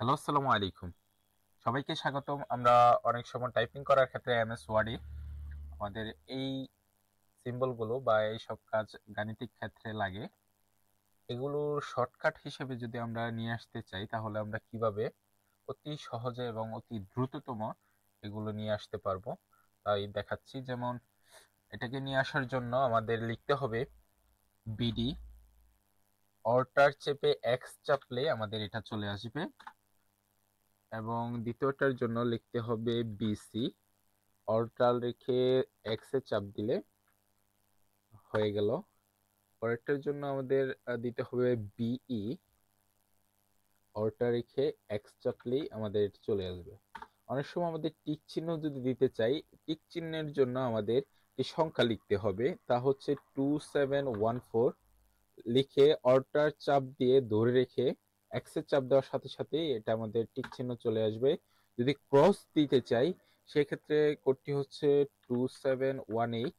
Hello, আসসালামু আলাইকুম। সবাইকে স্বাগতম। আমরা অনেক সময় টাইপিং করার ক্ষেত্রে এমএস ওয়ার্ডে আমাদের এই সিম্বলগুলো বা এইসব কাজ গাণিতিক ক্ষেত্রে লাগে। এগুলোর শর্টকাট হিসেবে যদি আমরা নিয়ে আসতে চাই তাহলে আমরা কিভাবে অতি সহজে এবং অতি দ্রুততম এগুলো নিয়ে আসতে পারবো তাই দেখাচ্ছি। যেমন এটাকে নিয়ে আসার জন্য আমাদের লিখতে হবে বিডি, অল্টার চেপে এক্স চাপলে আমাদের এটা চলে আসবে, এবং দ্বিতীয়টার জন্য লিখতে হবে বিসি, অল্টার রেখে এক্স এ চাপ দিলে হয়ে গেল। পরেরটার জন্য আমাদের দিতে হবে বিই, অল্টার রেখে এক্স চাপলেই আমাদের এটা চলে আসবে। অনেক সময় আমাদের টিক চিহ্ন যদি দিতে চাই, টিক চিহ্নের জন্য আমাদের একটি সংখ্যা লিখতে হবে, তা হচ্ছে 2714। লিখে অল্টার চাপ দিয়ে ধরে রেখে এক্স এর চাপ দেওয়ার সাথে সাথে এটা আমাদের টিক চিহ্ন চলে আসবে। যদি ক্রস দিতে চাই সেক্ষেত্রে কোডটি হচ্ছে 2718,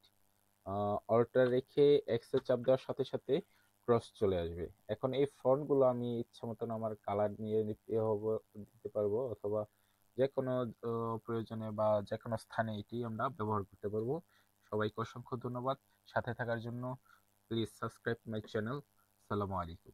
অল্টার রেখে এক্স এর চাপ দেওয়ার সাথে সাথে ক্রস চলে আসবে। এখন এই ফন্ট গুলো আমি ইচ্ছা মতন আমার কালার নিয়ে দিতে পারবো, অথবা যে কোনো প্রয়োজনে বা যে কোনো স্থানে এটি আমরা ব্যবহার করতে পারবো। সবাইকে অসংখ্য ধন্যবাদ সাথে থাকার জন্য। Please subscribe my channel. আসসালামু আলাইকুম।